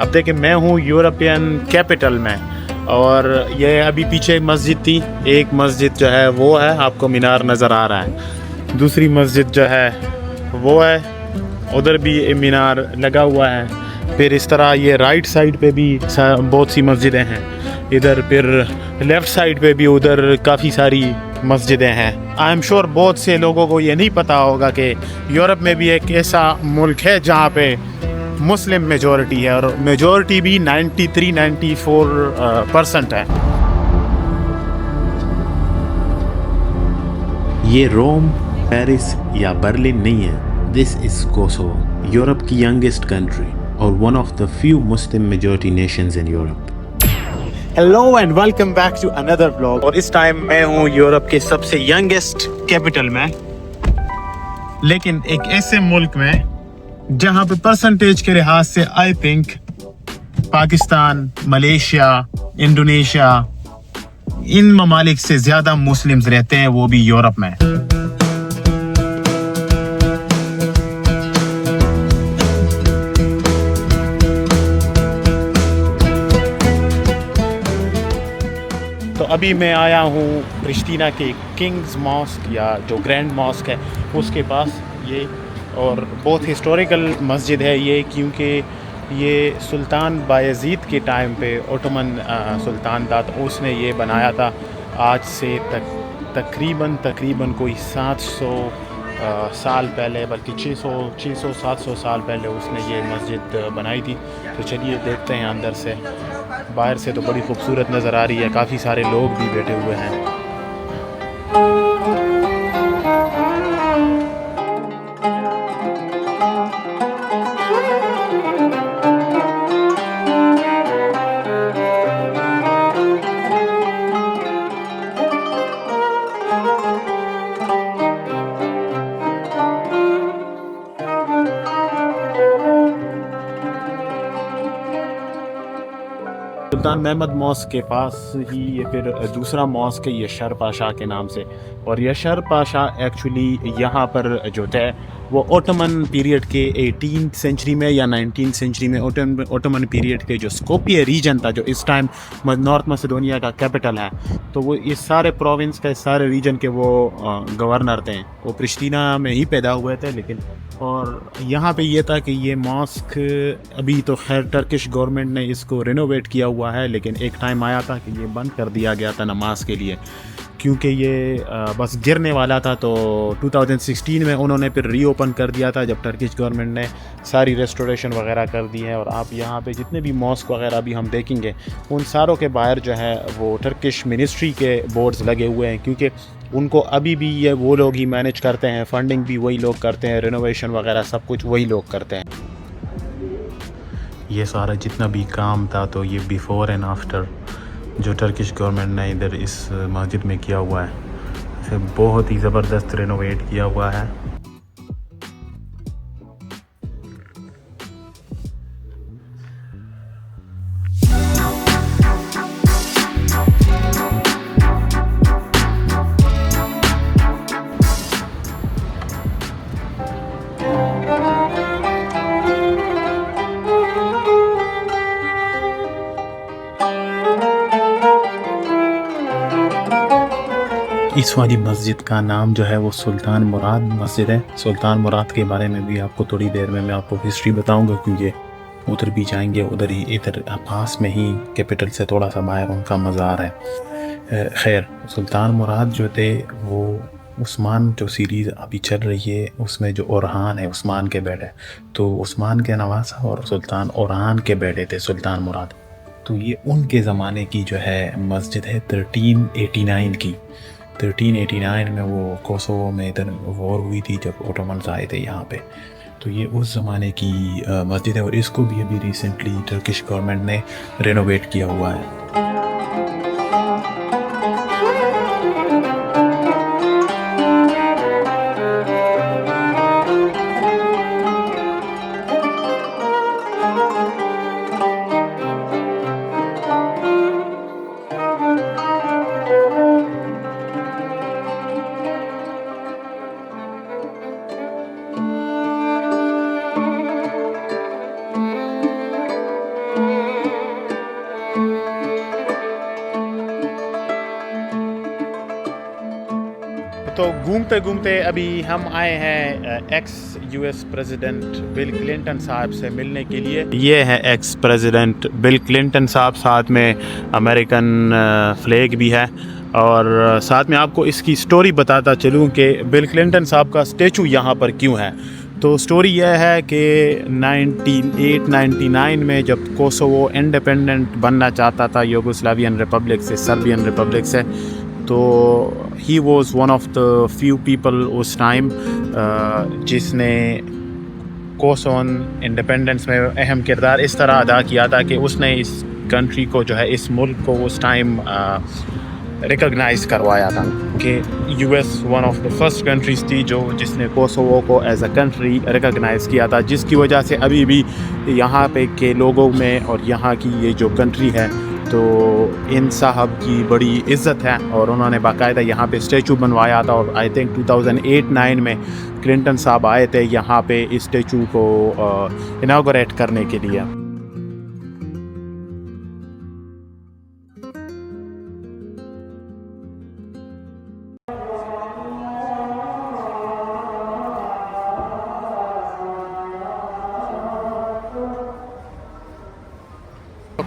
अब देखिए मैं हूँ यूरोपियन कैपिटल में, और ये अभी पीछे एक मस्जिद थी, एक मस्जिद जो है वो है, आपको मीनार नज़र आ रहा है। दूसरी मस्जिद जो है वो है, उधर भी मीनार लगा हुआ है। फिर इस तरह ये राइट साइड पे भी बहुत सी मस्जिदें हैं इधर, फिर लेफ़्ट साइड पे भी उधर काफ़ी सारी मस्जिदें हैं। आई एम श्योर बहुत से लोगों को ये नहीं पता होगा कि यूरोप में भी एक ऐसा मुल्क है जहाँ पे मुस्लिम मेजॉरिटी है, और मेजॉरिटी भी 93-94% है। ये रोम, पेरिस या बर्लिन नहीं है। दिस इज कोसोवो, यूरोप की यंगेस्ट कंट्री और one of the few Muslim majority nations in Europe. Hello and welcome back to another vlog. और इस टाइम मैं हूँ यूरोप के सबसे यंगेस्ट कैपिटल में, लेकिन एक ऐसे मुल्क में जहाँ पे परसेंटेज के लिहाज से I think Pakistan, Malaysia, Indonesia, इन ममालिक से ज़्यादा मुस्लिम्स रहते हैं, वो भी यूरोप में। तो अभी मैं आया हूँ प्रिश्तीना के किंग्स मॉस्क, या जो ग्रैंड मॉस्क है उसके पास ये, और बहुत हिस्टोरिकल मस्जिद है ये, क्योंकि ये सुल्तान बायज़ीद के टाइम पे ओटोमन सुल्तान था, तो उसने ये बनाया था। आज से तकरीबन कोई 700 साल पहले, बल्कि 600-700 साल पहले उसने ये मस्जिद बनाई थी। तो चलिए देखते हैं अंदर से। बाहर से तो बड़ी खूबसूरत नज़र आ रही है, काफ़ी सारे लोग भी बैठे हुए हैं। सुल्तान महमद मॉस्क के पास ही ये फिर दूसरा मॉस्क है, यशर पाशा के नाम से। और यशर पाशा एक्चुअली यहाँ पर जो थे वो ओटोमन पीरियड के 18th सेंचुरी में या 19th सेंचुरी में, ओटोमन पीरियड के जो स्कोपिया रीजन था, जो इस टाइम नॉर्थ मैसेडोनिया का कैपिटल है, तो वो इस सारे प्रोविंस के, सारे रीजन के वो गवर्नर थे। वो प्रिश्तीना में ही पैदा हुए थे, लेकिन और यहाँ पे ये था कि ये मॉस्क अभी तो खैर टर्किश गवर्नमेंट ने इसको रिनोवेट किया हुआ है, लेकिन एक टाइम आया था कि ये बंद कर दिया गया था नमाज के लिए, क्योंकि ये बस गिरने वाला था। तो 2016 में उन्होंने फिर रीओपन कर दिया था, जब टर्किश गवर्नमेंट ने सारी रेस्टोरेशन वगैरह कर दी है। और आप यहाँ पे जितने भी मॉस्क वगैरह अभी हम देखेंगे, उन सारों के बाहर जो है वो टर्किश मिनिस्ट्री के बोर्ड्स लगे हुए हैं, क्योंकि उनको अभी भी ये वो लोग ही मैनेज करते हैं, फंडिंग भी वही लोग करते हैं, रिनोवेशन वगैरह सब कुछ वही लोग करते हैं। ये सारा जितना भी काम था, तो ये बिफ़ोर एंड आफ्टर जो टर्किश गवर्नमेंट ने इधर इस मस्जिद में किया हुआ है, इसे बहुत ही ज़बरदस्त रेनोवेट किया हुआ है। इस वाली मस्जिद का नाम जो है वो सुल्तान मुराद मस्जिद है। सुल्तान मुराद के बारे में भी आपको थोड़ी देर में मैं आपको हिस्ट्री बताऊंगा, क्योंकि उधर भी जाएंगे, उधर ही इधर पास में ही कैपिटल से थोड़ा सा बाहर उनका मज़ार है। खैर, सुल्तान मुराद जो थे वो उस्मान जो सीरीज़ अभी चल रही है उसमें जो ओरहान है, उस्मान के बेटे, तो उस्मान के नवासा और सुल्तान ओरहान के बेटे थे सुल्तान मुराद। तो ये उनके ज़माने की जो है मस्जिद है, 1389 की। 1389 में वो कोसोवो में इधर वॉर हुई थी जब ओटोमन्स आए थे यहाँ पे। तो ये उस ज़माने की मस्जिद है, और इसको भी अभी रिसेंटली टर्किश गवर्नमेंट ने रेनोवेट किया हुआ है। तो घूमते घूमते अभी हम आए हैं x US president bill Clinton साहब से मिलने के लिए। ये है एक्स प्रेसिडेंट बिल क्लिंटन साहब, साथ में अमेरिकन फ्लैग भी है। और साथ में आपको इसकी स्टोरी बताता चलूँ कि बिल क्लिंटन साहब का स्टैचू यहाँ पर क्यों है। तो स्टोरी यह है कि 1999 में जब कोसोवो इंडिपेंडेंट बनना चाहता था यूगोस्लावियन रिपब्लिक से, सर्बियन रिपब्लिक से, तो he was one of the few people उस टाइम जिसने कोसोवन इंडिपेंडेंस में अहम किरदार इस तरह अदा किया था कि उसने इस कंट्री को जो है, इस मुल्क को उस टाइम रिकॉग्नाइज करवाया था कि US one of the first countries थी जो जिसने कोसोवो को एज अ कंट्री रिकॉग्नाइज किया था, जिसकी वजह से अभी भी यहाँ पे के लोगों में और यहाँ की ये जो कंट्री है तो इन साहब की बड़ी इज़्ज़त है। और उन्होंने बाकायदा यहाँ पे स्टैचू बनवाया था। और आई थिंक 2008-9 में क्लिंटन साहब आए थे यहाँ पे इस स्टैचू को इनागोरेट करने के लिए।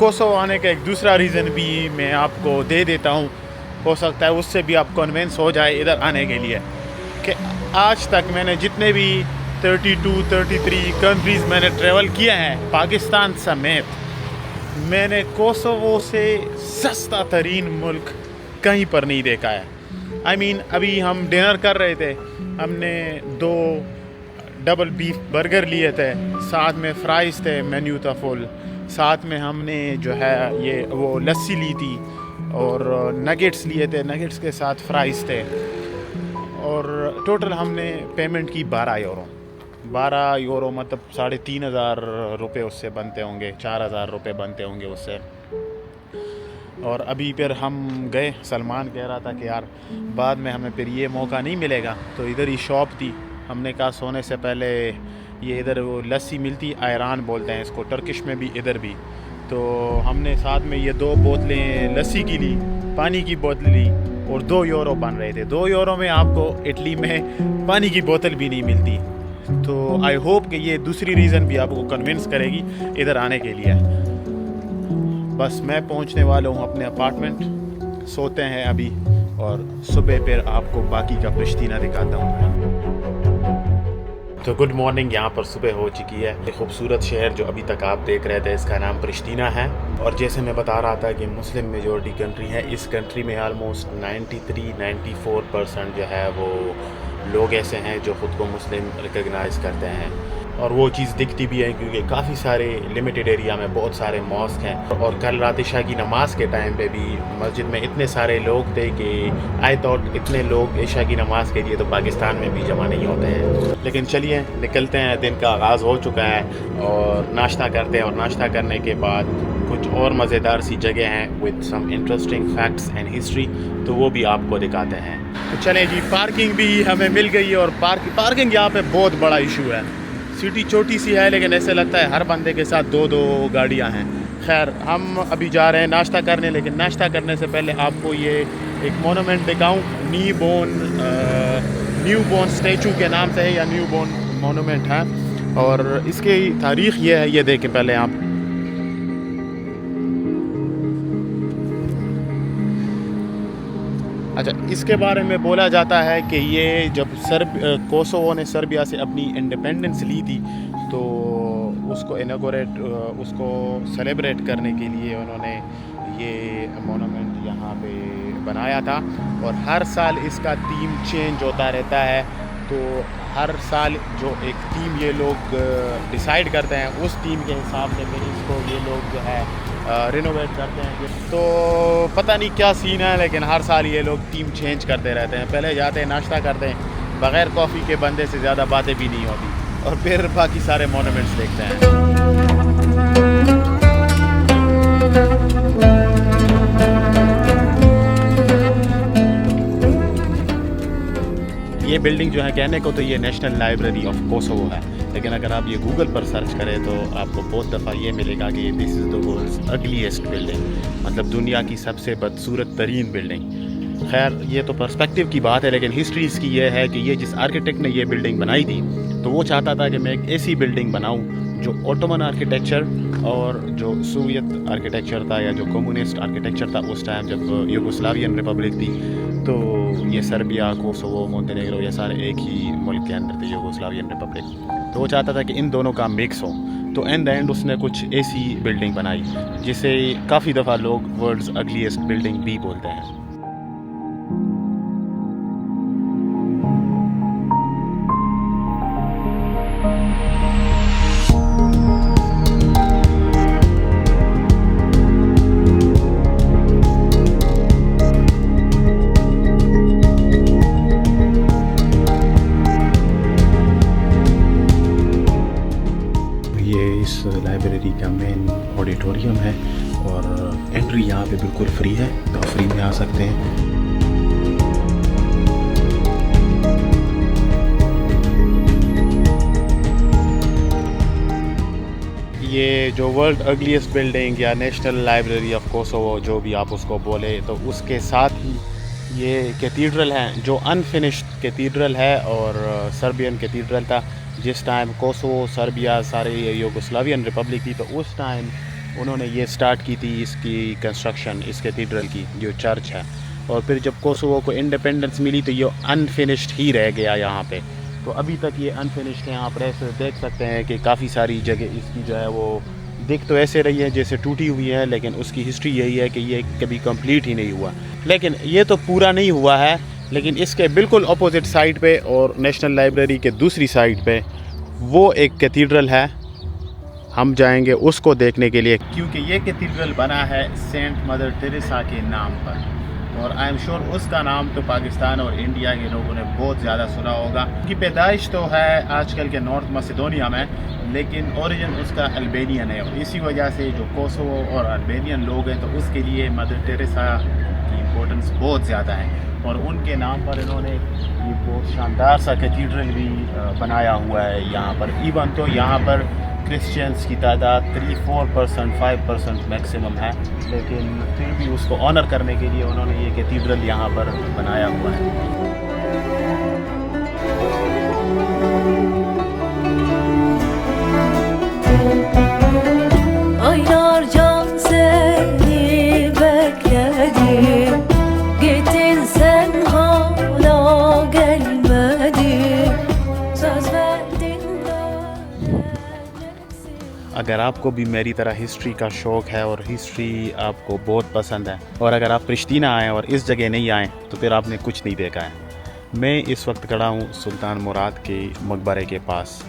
कोसोवो आने का एक दूसरा रीज़न भी मैं आपको दे देता हूँ, हो सकता है उससे भी आप कन्विंस हो जाए इधर आने के लिए, कि आज तक मैंने जितने भी 32-33 कंट्रीज़ मैंने ट्रैवल किया है पाकिस्तान समेत, मैंने कोसोवो से सस्ता तरीन मुल्क कहीं पर नहीं देखा है। आई मीन अभी हम डिनर कर रहे थे, हमने 2 डबल बीफ बर्गर लिए थे, साथ में फ्राइज़ थे, मेन्यू था फुल, साथ में हमने जो है ये वो लस्सी ली थी और नगेट्स लिए थे, नगेट्स के साथ फ्राइज़ थे। और टोटल हमने पेमेंट की 12 यूरो, मतलब 3,500 रुपये उससे बनते होंगे, 4,000 रुपये बनते होंगे उससे। और अभी फिर हम गए, सलमान कह रहा था कि यार बाद में हमें फिर ये मौका नहीं मिलेगा, तो इधर ही शॉप थी, हमने कहा सोने से पहले ये इधर वो लस्सी मिलती, आयरान बोलते हैं इसको टर्किश में भी, इधर भी। तो हमने साथ में ये 2 बोतलें लस्सी की ली, पानी की बोतल ली और 2 यूरो बन रहे थे। 2 यूरो में आपको इटली में पानी की बोतल भी नहीं मिलती। तो आई होप कि ये दूसरी रीज़न भी आपको कन्विंस करेगी इधर आने के लिए। बस मैं पहुंचने वाला हूँ अपने अपार्टमेंट, सोते हैं अभी और सुबह फिर आपको बाकी का प्रिश्तीना दिखाता हूँ। तो गुड मॉर्निंग, यहाँ पर सुबह हो चुकी है। एक खूबसूरत शहर जो अभी तक आप देख रहे थे, इसका नाम प्रिश्तीना है। और जैसे मैं बता रहा था कि मुस्लिम मेजॉरिटी कंट्री है, इस कंट्री में आलमोस्ट 93-94% जो है वो लोग ऐसे हैं जो ख़ुद को मुस्लिम रिकग्नाइज करते हैं। और वो चीज़ दिखती भी है क्योंकि काफ़ी सारे लिमिटेड एरिया में बहुत सारे मॉस्क हैं। और कल रात इशा की नमाज़ के टाइम पे भी मस्जिद में इतने सारे लोग थे कि आई थॉट इतने लोग इशा की नमाज़ के लिए तो पाकिस्तान में भी जमा नहीं होते हैं। लेकिन चलिए निकलते हैं, दिन का आगाज़ हो चुका है और नाश्ता करते हैं। और नाश्ता करने के बाद कुछ और मज़ेदार सी जगह हैं with some interesting facts and history, तो वो भी आपको दिखाते हैं। तो चलें जी, पार्किंग भी हमें मिल गई है। और पार्किंग यहाँ पे बहुत बड़ा इशू है। सिटी छोटी सी है लेकिन ऐसे लगता है हर बंदे के साथ 2-2 गाड़ियाँ हैं। खैर हम अभी जा रहे हैं नाश्ता करने, लेकिन नाश्ता करने से पहले आपको ये एक मोनूमेंट दिखाऊं। न्यू बोर्न स्टैचू के नाम से है, या न्यू बोर्न मोनूमेंट है। और इसकी तारीख़ ये है, ये देखें पहले आप। अच्छा, इसके बारे में बोला जाता है कि ये जब कोसोवो ने सर्बिया से अपनी इंडिपेंडेंस ली थी तो उसको सेलिब्रेट करने के लिए उन्होंने ये मोनूमेंट यहाँ पे बनाया था। और हर साल इसका थीम चेंज होता रहता है, तो हर साल जो एक थीम ये लोग डिसाइड करते हैं, उस थीम के हिसाब से फिर इसको ये लोग जो है रिनोवेट करते हैं। तो पता नहीं क्या सीन है, लेकिन हर साल ये लोग थीम चेंज करते रहते हैं। पहले जाते हैं नाश्ता करते हैं, बग़ैर कॉफ़ी के बंदे से ज़्यादा बातें भी नहीं होती, और फिर बाकी सारे मोनूमेंट्स देखते हैं। ये बिल्डिंग जो है, कहने को तो ये नेशनल लाइब्रेरी ऑफ कोसोवो है, लेकिन अगर आप ये गूगल पर सर्च करें तो आपको बहुत दफ़ा ये मिलेगा कि this is the world's ugliest building, मतलब दुनिया की सबसे बदसूरत तरीन बिल्डिंग। खैर ये तो पर्सपेक्टिव की बात है, लेकिन हिस्ट्री इसकी ये है कि ये जिस आर्किटेक्ट ने ये बिल्डिंग बनाई थी तो वो चाहता था कि मैं एक ऐसी बिल्डिंग बनाऊं जो ओटोमन आर्किटेक्चर और जो सोवियत आर्किटेक्चर था या जो कम्युनिस्ट आर्किटेक्चर था उस टाइम जब यूगोस्लावियन रिपब्लिक थी, तो ये सर्बिया, कोसोवो, मोंटेनेग्रो ये सारे एक ही मुल्क के अंदर थे, यूगोस्लावियन रिपब्लिक। तो वो चाहता था कि इन दोनों का मिक्स हो। तो इन द एंड उसने कुछ ऐसी बिल्डिंग बनाई जिसे काफ़ी दफ़ा लोग वर्ल्ड्स अगलीस्ट बिल्डिंग भी बोलते हैं। इस लाइब्रेरी का मेन ऑडिटोरियम है और एंट्री यहाँ पे बिल्कुल फ्री है, तो फ्री में आ सकते हैं। ये जो वर्ल्ड अगलीस्ट बिल्डिंग या नेशनल लाइब्रेरी ऑफ कोसोवो जो भी आप उसको बोले, तो उसके साथ ही ये कैथीड्रल है जो अनफिनिश्ड कैथीड्रल है और सर्बियन कैथीड्रल था। जिस टाइम कोसोवो, सर्बिया सारे यूगोस्लावियन रिपब्लिक थी, तो उस टाइम उन्होंने ये स्टार्ट की थी इसकी कंस्ट्रक्शन, इस कैथीड्रल की जो चर्च है। और फिर जब कोसोवो को इंडिपेंडेंस मिली तो ये अनफिनिश्ड ही रह गया यहाँ पे। तो अभी तक ये अनफिनिश्ड है। आप ऐसे देख सकते हैं कि काफ़ी सारी जगह इसकी जो है वो दिख तो ऐसे रही है जैसे टूटी हुई है, लेकिन उसकी हिस्ट्री यही है कि ये कभी कंप्लीट ही नहीं हुआ। लेकिन ये तो पूरा नहीं हुआ है, लेकिन इसके बिल्कुल अपोजिट साइड पे और नेशनल लाइब्रेरी के दूसरी साइड पे वो एक कैथीड्रल है। हम जाएंगे उसको देखने के लिए, क्योंकि ये कैथीड्रल बना है सेंट मदर टेरेसा के नाम पर। और आई एम श्योर उसका नाम तो पाकिस्तान और इंडिया के लोगों ने बहुत ज़्यादा सुना होगा। उसकी पैदाइश तो है आजकल के नॉर्थ मैसेडोनिया में, लेकिन ओरिजिन उसका अल्बेनियन है। और इसी वजह से जो कोसोवो और अल्बेनियन लोग हैं तो उसके लिए मदर टेरेसा की इम्पोर्टेंस बहुत ज़्यादा है। और उनके नाम पर इन्होंने ये बहुत शानदार सा कैथीड्रल भी बनाया हुआ है यहाँ पर। इवन तो यहाँ पर क्रिश्चियंस की तादाद 3-4%, 5% मैक्सिमम है, लेकिन फिर भी उसको ऑनर करने के लिए उन्होंने ये कैथीड्रल यहाँ पर बनाया हुआ है। अगर आपको भी मेरी तरह हिस्ट्री का शौक़ है और हिस्ट्री आपको बहुत पसंद है, और अगर आप प्रिश्तीना आएँ और इस जगह नहीं आएँ तो फिर आपने कुछ नहीं देखा है। मैं इस वक्त खड़ा हूँ सुल्तान मुराद के मकबरे के पास।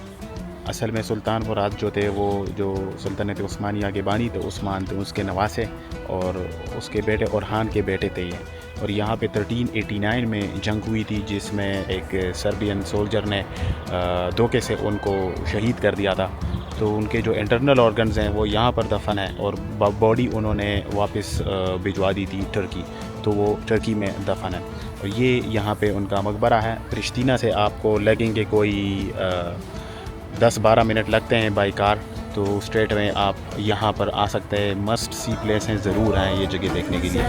असल में सुल्तान मुराद जो थे वो जो सुल्तानत उस्मानिया के बानी थे, उस्मान थे उसके नवासे, और उसके बेटे ओरहान के बेटे थे ये। और यहाँ पे 1389 में जंग हुई थी जिसमें एक सर्बियन सोल्जर ने धोखे से उनको शहीद कर दिया था। तो उनके जो इंटरनल ऑर्गन्स हैं वो यहाँ पर दफन है और बॉडी उन्होंने वापस भिजवा दी थी टर्की, तो वो टर्की में दफन है। और ये यहाँ पे उनका मकबरा है। प्रिश्तीना से आपको लगेंगे कोई 10-12 मिनट लगते हैं बाई कार, तो स्ट्रेट में आप यहाँ पर आ सकते हैं। मस्ट सी प्लेस हैं, ज़रूर आएँ ये जगह देखने के लिए।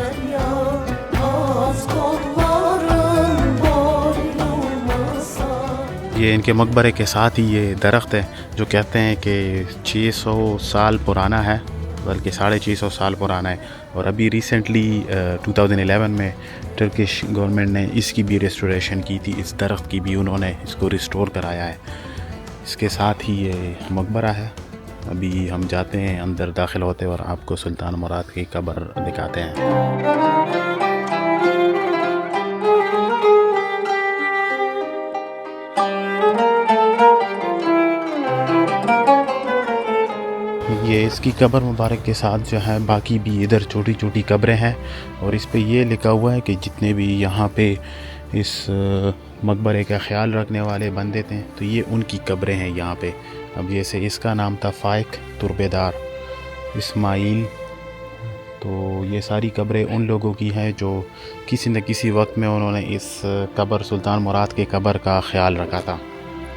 ये इनके मकबरे के साथ ही ये दरख्त है जो कहते हैं कि 600 साल पुराना है, बल्कि 650 साल पुराना है। और अभी रिसेंटली 2011 में टर्किश गवर्नमेंट ने इसकी भी रेस्टोरेशन की थी, इस दरख्त की भी उन्होंने इसको रिस्टोर कराया है। इसके साथ ही ये मकबरा है। अभी हम जाते हैं अंदर, दाखिल होते और आपको सुल्तान मुराद की कब्र दिखाते हैं। ये इसकी कब्र मुबारक के साथ जो है बाकी भी इधर छोटी छोटी कब्रें हैं, और इस पे ये लिखा हुआ है कि जितने भी यहाँ पे इस मकबरे का ख्याल रखने वाले बंदे थे तो ये उनकी कब्रें हैं यहाँ पे। अब जैसे इसका नाम था फ़ाइक तुर्बेदार इस्माइल, तो ये सारी कब्रें उन लोगों की हैं जो किसी न किसी वक्त में उन्होंने इस कब्र सुल्तान मुराद के कब्र का ख्याल रखा था।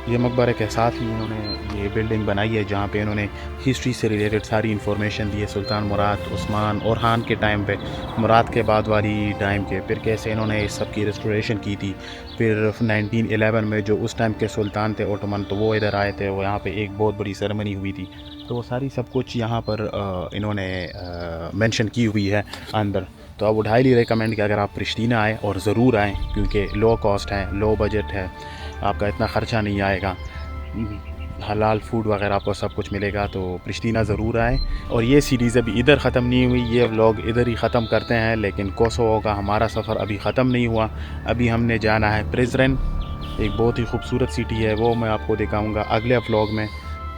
ये मकबरे के साथ ही इन्होंने ये बिल्डिंग बनाई है जहाँ पे इन्होंने हिस्ट्री से रिलेटेड सारी इन्फॉर्मेशन दी है, सुल्तान मुराद, उस्मान, ओरहान के टाइम पे, मुराद के बाद वाली टाइम के, फिर कैसे इन्होंने इस सब की रेस्टोरेशन की थी। फिर 1911 में जो उस टाइम के सुल्तान थे ओटोमन, तो वो इधर आए थे, वो यहाँ पे एक बहुत बड़ी सेरेमनी हुई थी, तो वो सारी सब कुछ यहाँ पर इन्होंने मेंशन की हुई है अंदर। तो आई वुड हाईली रिकमेंड कि अगर आप प्रिश्तीना आए, और ज़रूर आएँ क्योंकि लो कॉस्ट है, लो बजट है, आपका इतना ख़र्चा नहीं आएगा, हलाल फूड वगैरह आपको सब कुछ मिलेगा, तो प्रिश्तीना ज़रूर आए। और ये सीरीज़ अभी इधर ख़त्म नहीं हुई, ये व्लॉग इधर ही ख़त्म करते हैं, लेकिन कोसोवो का हमारा सफ़र अभी ख़त्म नहीं हुआ। अभी हमने जाना है प्रिजरेन, एक बहुत ही खूबसूरत सिटी है, वो मैं आपको दिखाऊंगा अगले व्लॉग में।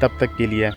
तब तक के लिए